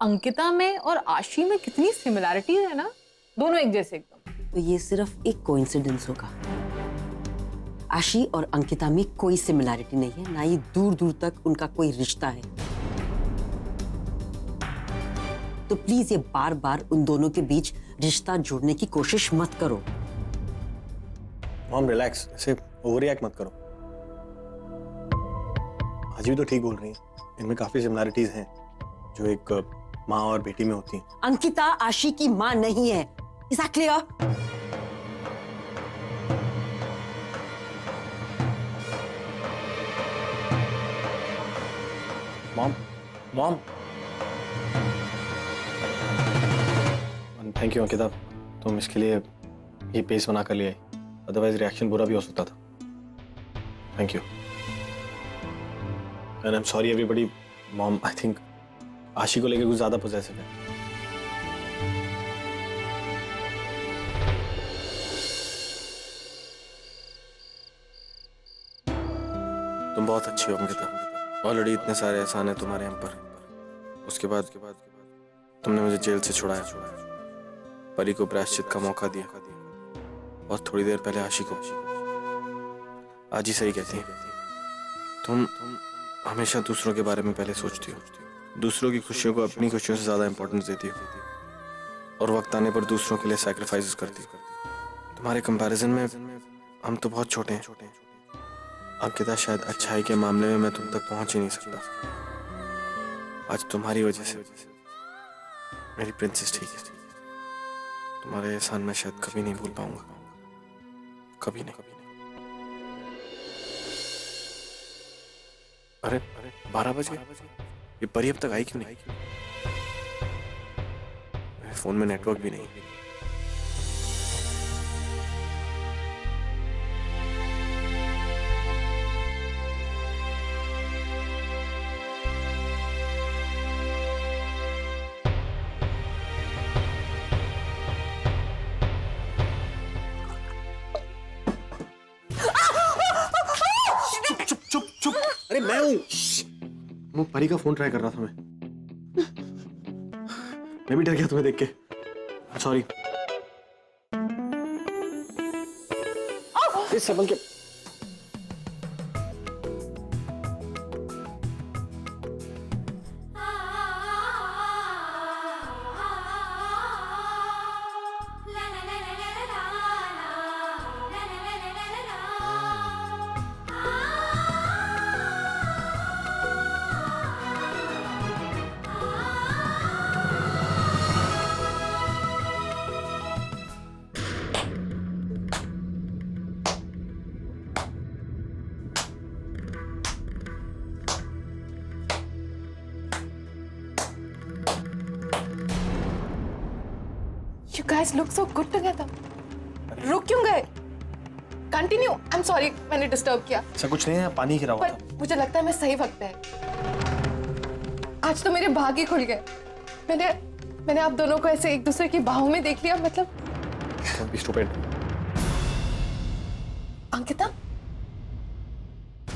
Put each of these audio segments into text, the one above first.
अंकिता में और आशी में कितनी सिमिलैरिटी है ना, दोनों एक जैसे एकदम। तो ये सिर्फ एक कोइंसिडेंस होगा। आशी और अंकिता में कोई सिमिलैरिटी नहीं है, ना ही दूर दूर तक उनका कोई रिश्ता है। तो प्लीज ये बार बार उन दोनों के बीच रिश्ता जोड़ने की कोशिश मत करो। मॉम रिलैक्स, ऐसे ओवर रिएक्ट मत करो। आज भी तो ठीक बोल रही हैं, इनमें काफी सिमिलैरिटीज हैं जो एक माँ और बेटी में होती हैं। अंकिता आशी की माँ नहीं है। Is that clear? Mom thank you Ankita, तुम इसके लिए ये पेस बना कर ले आई, अदरवाइज रिएक्शन बुरा भी हो सकता था। Thank you and I am sorry everybody. Mom I think आशी को लेकर कुछ ज्यादा पॉजेसिव है। तुम बहुत अच्छी हो अंकिता, ऑलरेडी इतने सारे एहसान है तुम्हारे हम पर। उसके बाद तुमने मुझे जेल से छुड़ाया, परी को प्रायश्चित का मौका दिया, और थोड़ी देर पहले आशी को। आज ही सही कहती है, तुम हमेशा दूसरों के बारे में पहले सोचती हो, दूसरों की खुशियों को अपनी खुशियों से ज्यादा इंपॉर्टेंस देती हो, और वक्त आने पर दूसरों के लिए सैक्रिफाइसेस करती हो। तुम्हारे कंपैरिजन में हम तो बहुत छोटे हैं अंकिता, शायद अच्छाई के मामले में मैं तुम तक पहुंच ही नहीं सकता। आज तुम्हारी वजह से मेरी प्रिंसेस ठीक है। तुम्हारे एहसान मैं शायद कभी नहीं भूल पाऊंगा, कभी नहीं। अरे 12 बजे, ये परी अब तक आई क्यों नहीं? मेरे फोन में नेटवर्क भी नहीं। चुप, अरे मैं हूं। परी का फोन ट्राई कर रहा था मैं भी डर गया तुम्हें देख के, सॉरी। संभल के। You guys look so good together. रुक क्यों गए? Continue. I'm sorry मैंने डिस्टर्ब किया। ऐसा कुछ नहीं है, पानी गिरा हुआ था। पर मुझे लगता है मैं सही वक्त पे। आज तो मेरे भाग ही खुल गए। मैंने आप दोनों को ऐसे एक दूसरे की बाहों में देख लिया, मतलब। Don't be stupid. अंकिता,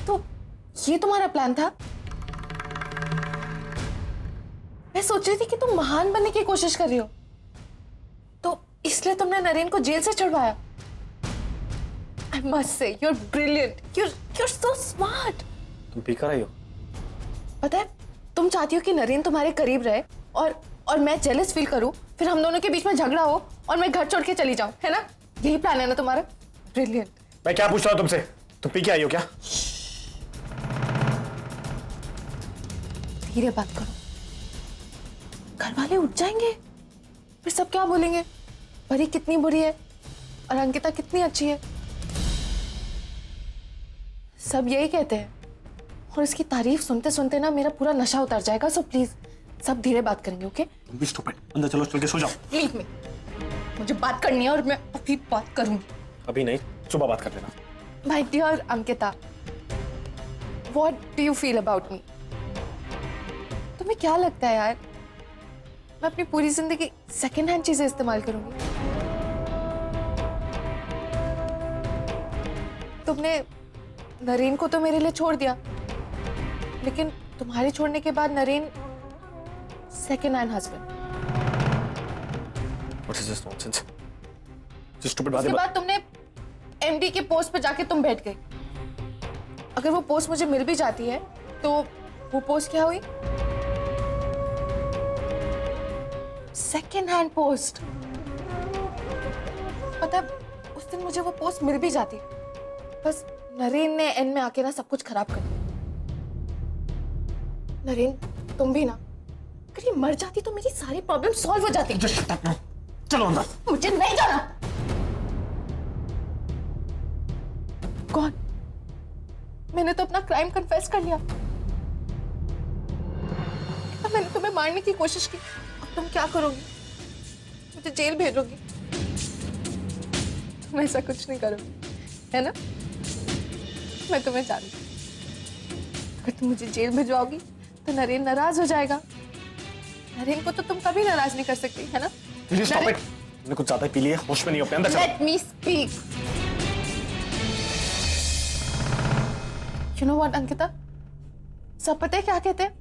तो ये तुम्हारा प्लान था? मैं सोच रही थी कि तुम महान बनने की कोशिश कर रही हो, तो इसलिए तुमने नरेन को जेल से छुड़वाया। I must say, you're brilliant. You're so smart. तुम पी कर आई हो? पता है, तुम चाहती हो कि नरेन तुम्हारे करीब रहे और मैं जेलस फील करूं, फिर हम दोनों के बीच में झगड़ा हो और मैं घर छोड़ के चली जाऊं, है ना? यही प्लान है ना तुम्हारा? ब्रिलियंट। मैं क्या पूछ रहा हूँ तुमसे? तुम पी के आई हो क्या? धीरे बात करो, घर वाले उठ जाएंगे, फिर सब क्या बोलेंगे? परी कितनी बुरी है और अंकिता कितनी अच्छी है, सब यही कहते हैं। और इसकी तारीफ सुनते सुनते ना मेरा पूरा नशा उतर जाएगा। सो प्लीज सब धीरे बात करेंगे, ओके? Don't be stupid. अंदर चलो, चल के सो जाओ। लीव मी, मुझे बात करनी है और मैं अभी बात करूंगी। अभी नहीं, सुबह बात कर लेना। My dear Ankita, what do you feel about me? तुम्हें क्या लगता है यार, मैं अपनी पूरी जिंदगी सेकेंड हैंड चीजें इस्तेमाल करूंगी? तुमने नरेन को तो मेरे लिए छोड़ दिया, लेकिन तुम्हारे छोड़ने के बाद Naren second hand husband. What is this nonsense? जो stupid बातें उसके बाद तुमने एमडी के पोस्ट पे जाके तुम बैठ गई। अगर वो पोस्ट मुझे मिल भी जाती है तो वो पोस्ट क्या हुई? Second hand post. पता है, उस दिन मुझे वो पोस्ट मिल भी जाती, बस नरेन ने एंड में आके ना सब कुछ खराब कर दिया। नरेन, तुम भी ना, अगर ये मर जाती तो मेरी सारी प्रॉब्लम सॉल्व हो जाती। Just shut up now. चलो अंदर। मुझे नहीं जाना। कौन? मैंने तो अपना क्राइम कन्फेस कर लिया। अब मैंने तुम्हें मारने की कोशिश की, अब तुम क्या करोगी? मुझे जेल भेजोगी? तुम ऐसा कुछ नहीं करोगी, है ना? मैं तुम्हें जानती हूँ। अगर तुम मुझे जेल भिजवाओगी तो नरेन नाराज हो जाएगा। नरेन को तो तुम कभी नाराज नहीं कर सकती, है ना? Please stop it. तुमने कुछ ज्यादा ही पी लिया, होश में नहीं हो अपने, अंदर चलो। Let me speak. You know what, Ankita? सब पता है क्या कहते हैं?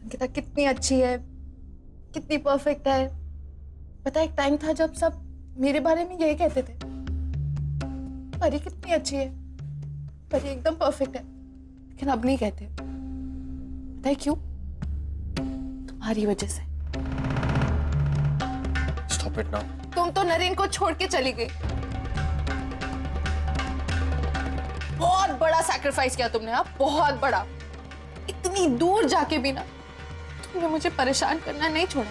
अंकिता कितनी अच्छी है, कितनी परफेक्ट है। पता है, एक टाइम था जब सब मेरे बारे में यही कहते थे। परी कितनी अच्छी है, परी एकदम परफेक्ट है, लेकिन अब नहीं कहते। पता है क्यों? तुम्हारी वजह से। Stop it now. तुम तो नरेन को छोड़ के चली गई। बहुत बड़ा सैक्रिफाइस किया तुमने, हाँ, बहुत बड़ा। इतनी दूर जाके भी ना तुमने मुझे परेशान करना नहीं छोड़ा।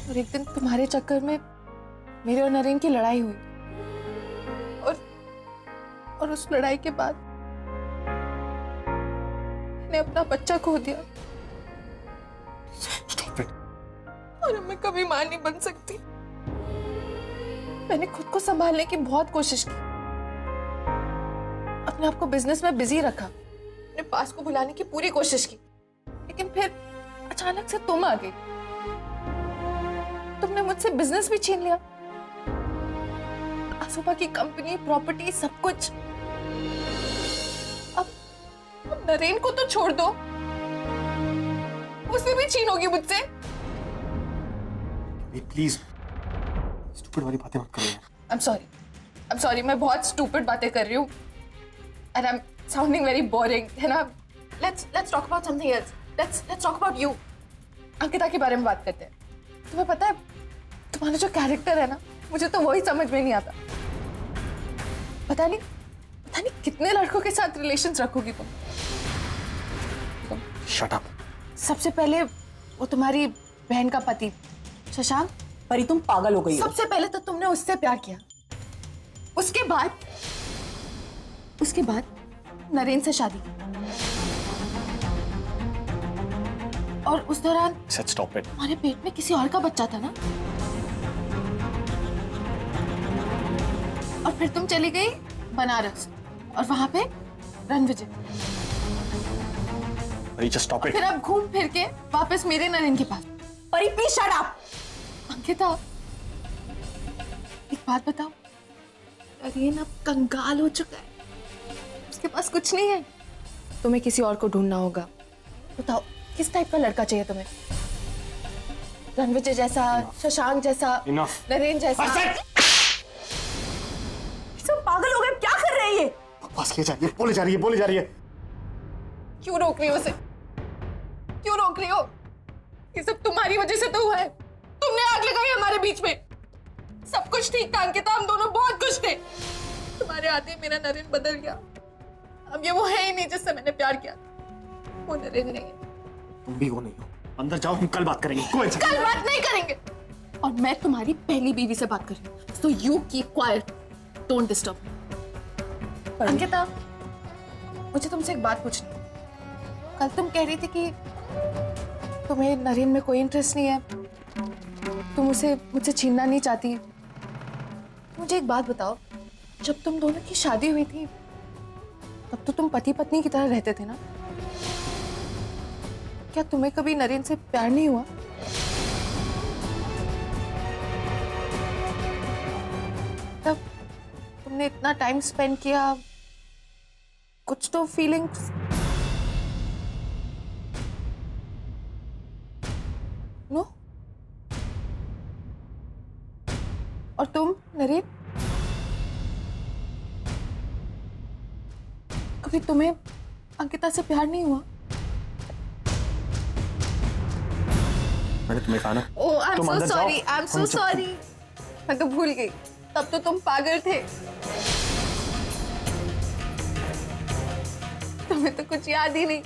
और एक दिन तुम्हारे चक्कर में मेरे और नरेन की लड़ाई हुई, और उस लड़ाई के बाद मैंने अपना बच्चा खो दिया। Stop it. और अब मैं कभी मां नहीं बन सकती। मैंने खुद को संभालने की बहुत कोशिश की, अपने आप को बिजनेस में बिजी रखा, अपने पास को भुलाने की पूरी कोशिश की, लेकिन फिर अचानक से तुम आ गई। तुमने मुझसे बिजनेस भी छीन लिया, आसुबा की कंपनी, प्रॉपर्टी, सब कुछ। अब नरेन को तो छोड़ दो, उसे भी छीनोगी मुझसे। प्लीज स्टूपिड वाली बातें मत करो यार। I'm sorry, मैं बहुत स्टूपिड बातें कर रही हूँ, and I'm sounding very boring, है ना? Let's talk about something else. Let's talk about you. Ankita के बारे में बात करते हैं। तुम्हें पता है, तुम्हारा जो कैरेक्टर है ना, मुझे तो वही समझ में नहीं आता। पता नहीं कितने लड़कों के साथ रिलेशंस रखोगी तुम। Shut up. सबसे पहले वो तुम्हारी बहन का पति शशांक। परी तुम पागल हो गई हो। सबसे पहले तो तुमने उससे प्यार किया, उसके बाद नरेन से शादी की, और उस दौरान Said stop it. तुम्हारे पेट में किसी और का बच्चा था ना? और फिर तुम चली गई बनारस, और वहां पे Ranvijay. Pari, just stop it. फिर अब घूम फिर के वापस मेरे नरेन के पास। परी प्लीज शट अप। अंकिता, एक बात बताओ, नरेन अब कंगाल हो चुका है, उसके पास कुछ नहीं है। तुम्हें किसी और को ढूंढना होगा। बताओ, किस टाइप का लड़का चाहिए तुम्हें? रणविजय जैसा, शशांक जैसा, Enough. नरेन जैसा? सब पागल हो गए, क्या कर रहे हैं ये? बकवास किए जा रही है, बोले जा रही है। क्यों रोक रही हो उसे? क्यों रोक रही हो? ये सब तुम्हारी वजह से तो हुआ है। तुमने आग लगाई हमारे बीच में। सब कुछ ठीक था अंकिता, हम दोनों बहुत खुश थे। तुम्हारे आते मेरा नरेन बदल गया। अब ये वो है ही नहीं जिससे मैंने प्यार किया। वो नरेन नहीं है। तुम भी वो नहीं हो। अंदर जाओ, हम कल बात करेंगे। कोई कल बात नहीं करेंगे। और मैं तुम्हारी पहली बीवी से बात कर रही हूँ। So you keep quiet. Don't disturb me. Ankita, मुझे तुमसे एक बात पूछनी है। कल तुम कह रही थी कि तुम्हें नरेन में कोई इंटरेस्ट नहीं है, तुम उसे मुझसे छीनना नहीं चाहती। मुझे एक बात बताओ, जब तुम दोनों की शादी हुई थी तब तो तुम पति पत्नी की तरह रहते थे ना? क्या तुम्हें कभी नरेन से प्यार नहीं हुआ? तब तुमने इतना टाइम स्पेंड किया, कुछ तो फीलिंग्स। और तुम नरेन, कभी तुम्हें अंकिता से प्यार नहीं हुआ? मैंने तुम्हें कहा ना। ओह आई एम तुम सो अंदर जाओ, सॉरी, आई एम सो हम सब- सॉरी। मैं तो भूल गई, तब तो तुम पागल थे। तुम्हें तो कुछ याद ही नहीं।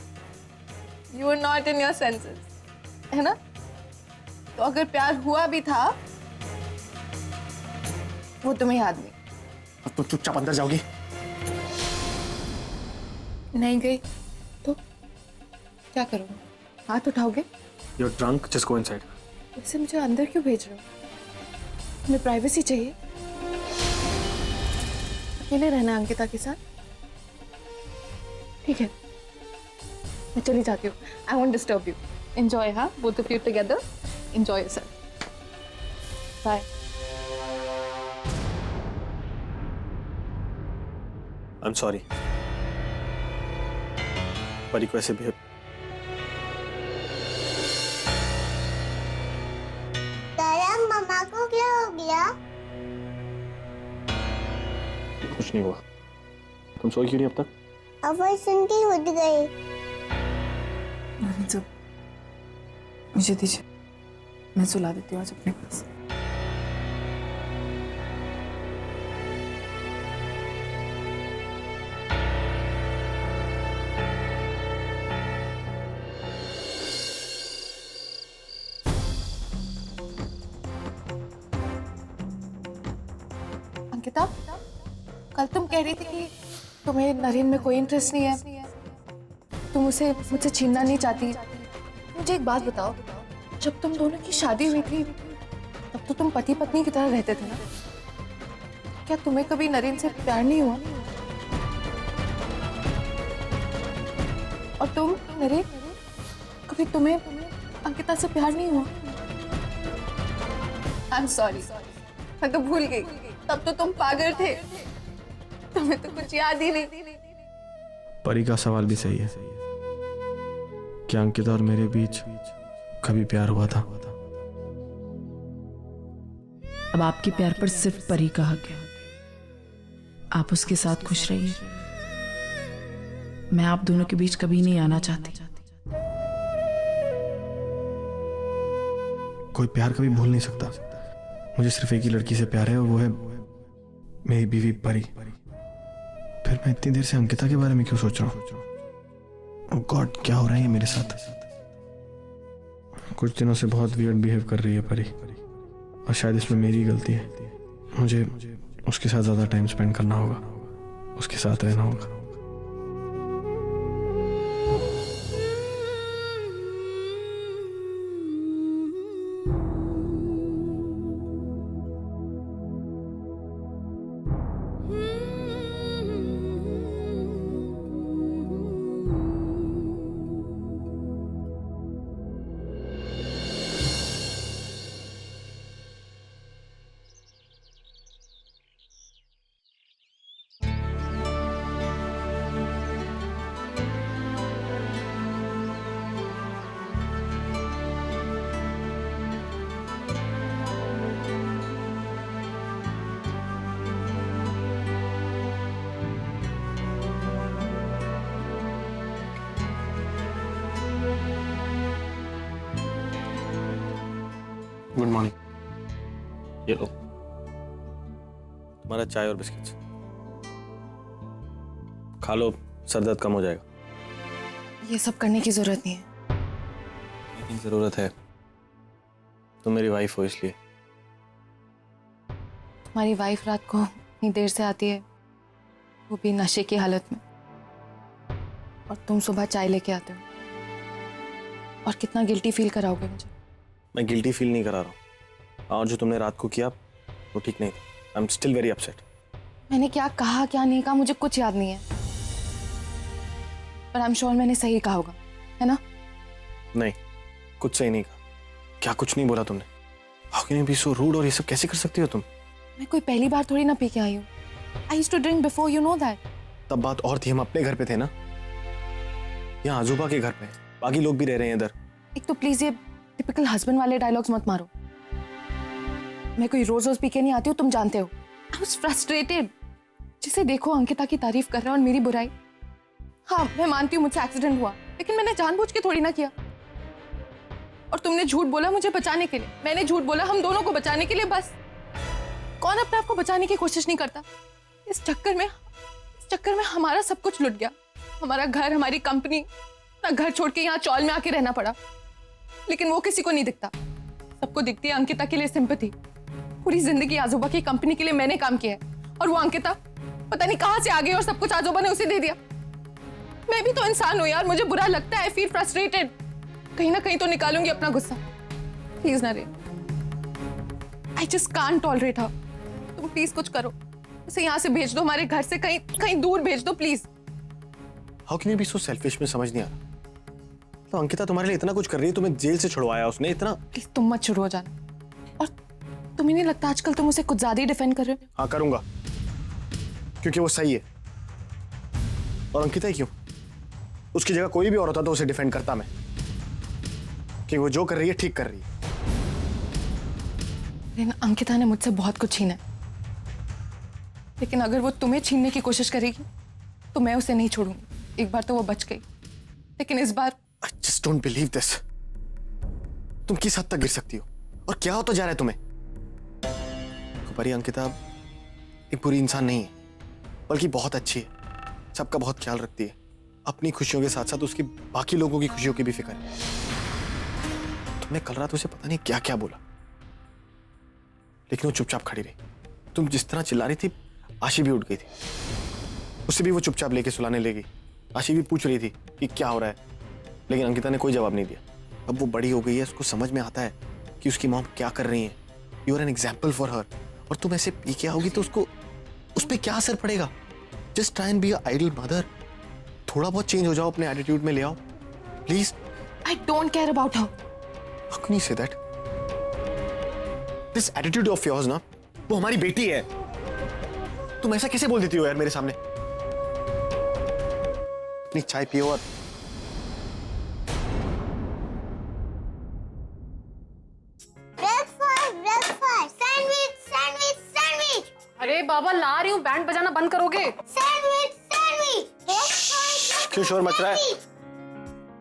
You are not in your senses, है ना? तो अगर प्यार हुआ भी था वो तुम्हें याद नहीं। अब तुम चुपचाप अंदर जाओगी? नहीं गई तो क्या करोगे? हाथ उठाओगे? You're drunk, just go inside. वैसे मुझे अंदर क्यों भेज रहे हो? तुम्हें प्राइवेसी चाहिए? अकेले रहना है अंकिता के साथ? ठीक है, मैं चली जाती हूँ। I won't disturb you. Enjoy, हाँ, both of you together. Enjoy yourself. Bye. I'm sorry. परी को ऐसे भी दादा मम्मा को क्या हो गया? कुछ नहीं हुआ। तुम सोई क्यों नहीं अब तक? आवाज सुन के उठ गई। तो मुझे दीजिए, मैं सुला देती हूँ आज अपने पास। अंकिता, कल तुम कह रही थी कि तुम्हें नरेन में कोई इंटरेस्ट नहीं है, तुम उसे मुझसे छीनना नहीं चाहती। मुझे एक बात बताओ, जब तुम दोनों की शादी हुई थी तब तो तुम पति पत्नी की तरह रहते थे ना? क्या तुम्हें कभी नरेन से प्यार नहीं हुआ? और तुम नरेन, कभी तुम्हें अंकिता से प्यार नहीं हुआ? आई एम सॉरी, मैं तो भूल गई, तब तो तुम पागल थे। तुम्हें तो कुछ याद ही नहीं। परी का सवाल भी सही है। क्या अंकिता और मेरे बीच कभी प्यार हुआ था? अब आपके प्यार पर सिर्फ परी का हक है। आप उसके साथ खुश रहिए। मैं आप दोनों के बीच कभी नहीं आना चाहती। कोई प्यार कभी भूल नहीं सकता। मुझे सिर्फ एक ही लड़की से प्यार है और वो है मेरी बीवी परी। फिर मैं इतनी देर से अंकिता के बारे में क्यों सोच रहा हूँ? ओह गॉड, क्या हो रहा है ये मेरे साथ? कुछ दिनों से बहुत वियर्ड बिहेव कर रही है परी, और शायद इसमें मेरी गलती है। मुझे उसके साथ ज्यादा टाइम स्पेंड करना होगा, उसके साथ रहना होगा। Good morning. ये लो तुम्हारा चाय और बिस्किट्स, खा लो, सर दर्द कम हो जाएगा। ये सब करने की जरूरत नहीं है। लेकिन जरूरत है, तुम मेरी वाइफ हो इसलिए। तुम्हारी वाइफ रात को इतनी देर से आती है, वो भी नशे की हालत में, और तुम सुबह चाय लेके आते हो। और कितना गिल्टी फील कराओगे मुझे? मैं गिल्टी फील नहीं करा रहा हूँ, और जो तुमने रात को किया वो ठीक नहीं था। I am still very upset. मैंने क्या कहा क्या नहीं कहा मुझे कुछ याद नहीं है, पर आई एम श्योर मैंने सही कहा होगा, है ना? नहीं, कुछ सही नहीं कहा। क्या कुछ नहीं बोला तुमने? How can you be so rude? और ये सब कैसे कर सकती हो तुम? मैं कोई पहली बार थोड़ी ना पी के आई हूँ। I used to drink before, you know that. तब बात और थी, हम अपने घर पे थे ना, यहाँ आजूबा के घर पे, बाकी लोग भी रह रहे हैं इधर। एक तो प्लीज ये टिपिकल हस्बैंड वाले डायलॉग्स मत मारो। मैं कोई रोज रोज पी के नहीं आती हूँ, तुम जानते हो। I was frustrated. जिसे देखो अंकिता की तारीफ कर रहा है और मेरी बुराई। हाँ, मैं मानती हूँ मुझसे एक्सीडेंट हुआ, लेकिन मैंने जानबूझ के थोड़ी ना किया। और तुमने झूठ बोला मुझे बचाने के लिए, मैंने झूठ बोला हम दोनों को बचाने के लिए। बस कौन अपने आप को बचाने की कोशिश नहीं करता? इस चक्कर में हमारा सब कुछ लुट गया। हमारा घर, हमारी कंपनी, ना घर छोड़ के यहाँ चौल में आके रहना पड़ा। लेकिन वो किसी को नहीं दिखता। सबको दिखती है अंकिता के लिए सिंपैथी। पूरी जिंदगी आजोबा की कंपनी के लिए मैंने काम किया है, और वो अंकिता पता नहीं कहां से आ गई और सब कुछ आजोबा ने उसे दे दिया। मैं भी तो इंसान हूं यार, मुझे बुरा लगता है। I feel frustrated. कहीं ना कहीं तो निकालूंगी अपना गुस्सा। Please Naren, I just can't tolerate her. तुम प्लीज कुछ करो, उसे यहाँ से भेज दो, हमारे घर से कहीं दूर भेज दो please. How can you be so selfish? में समझ नहीं आ रहा। तो अंकिता तुम्हारे लिए इतना कुछ कर रही है, तुम्हें जेल से छुड़वाया उसने, इतना। प्लीज तुम मत शुरू हो जाना। और तुम्हें नहीं लगता आजकल तुम उसे कुछ ज्यादा ही डिफेंड कर रहे हो? हाँ करूंगा, क्योंकि वो सही है। और अंकिता ही क्यों? उसकी जगह कोई भी और होता तो उसे डिफेंड करता मैं, कि वो जो कर रही है ठीक कर रही है। लेकिन अंकिता ने मुझसे बहुत कुछ छीना है। लेकिन अगर वो तुम्हें छीनने की कोशिश करेगी तो मैं उसे नहीं छोड़ूंगी। एक बार तो वो बच गई, लेकिन इस बार I just don't believe this. तुम किस हद तक गिर सकती हो और क्या होता जा रहा है तुम्हें? परी, अंकिता एक बुरी इंसान नहीं है, बल्कि बहुत अच्छी है। सबका बहुत ख्याल रखती है। अपनी खुशियों के साथ साथ उसकी बाकी लोगों की खुशियों की भी फिक्र है। तुमने कल रात उसे पता नहीं क्या क्या बोला, लेकिन वो चुपचाप खड़ी रही। तुम जिस तरह चिल्ला रही थी, आशी भी उठ गई थी। उससे भी वो चुपचाप लेके सुलाने लगी। आशी भी पूछ रही थी कि क्या हो रहा है, लेकिन अंकिता ने कोई जवाब नहीं दिया। अब वो बड़ी हो गई है, उसको समझ में आता है कि उसकी मॉम क्या कर रही है। You are an example for her. और तुम ऐसे पी के आओगी तो उस पर क्या असर पड़ेगा? Just try and be a ideal mother. थोड़ा बहुत चेंज हो जाओ, अपने एटीट्यूड में ले आओ please. I don't care about her. How can you say that? This attitude of yours ना, वो हमारी बेटी है। तुम ऐसा कैसे बोल देती हो यार मेरे सामने? अपनी चाय पियो और ब्रेकफास्ट, सैंडविच, सैंडविच, सैंडविच, अरे बाबा ला रही हूँ, बैंड बजाना बंद करोगे? Sandwich, sandwich, breakfast. क्यों शोर मच रहा है?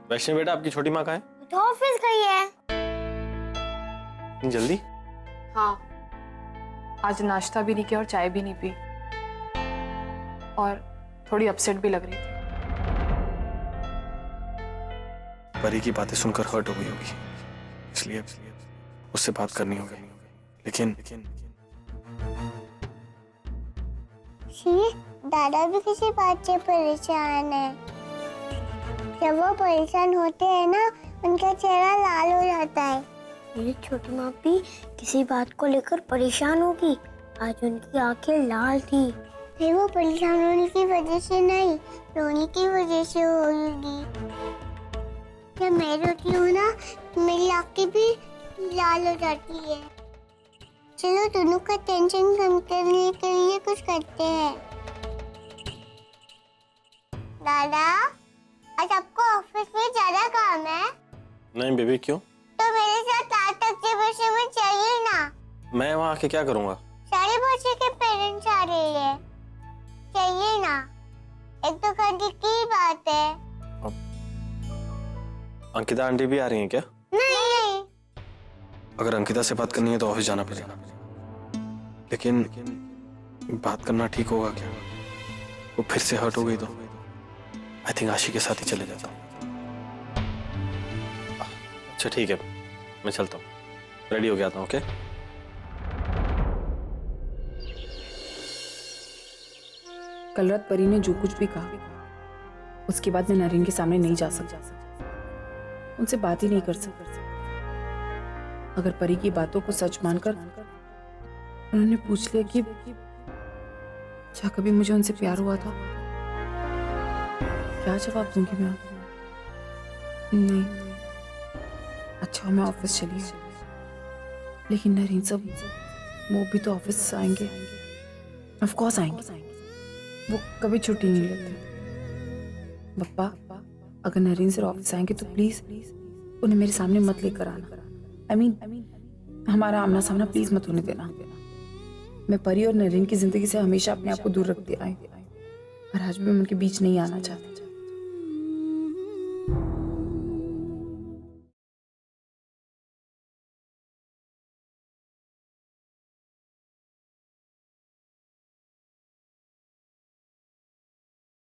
वैष्णवी बेटा, आपकी छोटी माँ कहाँ है? तो ऑफिस गई है। इतनी जल्दी? हाँ, आज नाश्ता भी नहीं किया और चाय भी नहीं पी, और थोड़ी अपसेट भी लग रही थी। परी की बातें सुनकर हर्ट हो गई होगी, इसलिए उससे बात करनी होगी। लेकिन दादा भी किसी बात से परेशान है। जब वो परेशान होते हैं ना, उनका चेहरा लाल हो जाता है। मेरी छोटी माँ भी किसी बात को लेकर परेशान होगी। आज उनकी आंखें लाल थी। नहीं, वो परेशान होने की वजह से नहीं, रोने की वजह से होगी। जब मैं रोती हूँ ना, तो मेरी आंखें भी लाल हो जाती है। चलो दोनों का टेंशन कम करने के लिए कुछ करते हैं। दादा, आज आपको ऑफिस में ज्यादा काम है? नहीं बेबी, क्यों? तो मेरे साथ 8 बजे में चाहिए ना। मैं वहाँ आके क्या करूँगा? सारे बच्चे के पेरेंट्स आ रहे हैं, चाहिए ना। एक तो घर की बात है। अंकिता आंटी भी आ रही हैं क्या? नहीं, अगर अंकिता से बात करनी है तो ऑफिस जाना पड़ेगा। लेकिन बात करना ठीक होगा क्या? वो फिर से हर्ट हो गई तो आई थिंक आशी के साथ ही चले जाता हूँ। अच्छा ठीक है, मैं चलता हूँ, रेडी हो गया था। ओके कल रात परी ने जो कुछ भी कहा, उसके बाद मैं नरेन के सामने नहीं जा सकता, उनसे बात ही नहीं कर सकता। अगर परी की बातों को सच मानकर उन्होंने पूछ लिया कि क्या कभी मुझे उनसे प्यार हुआ था, क्या जवाब दूंगी मैं? नहीं, अच्छा मैं ऑफिस चली हूँ। लेकिन नरेन सब वो भी तो ऑफिस आएंगे, ऑफ कोर्स आएंगे, वो कभी छुट्टी नहीं लेते। पप्पा, अगर नरेन सर ऑफिस आएंगे तो प्लीज उन्हें मेरे सामने मत लेकर आना। आई मीन हमारा आमना सामना प्लीज मत होने देना। मैं परी और नरेन की जिंदगी से हमेशा अपने आप को दूर रख दिया है और आज भी मैं उनके बीच नहीं आना चाहती।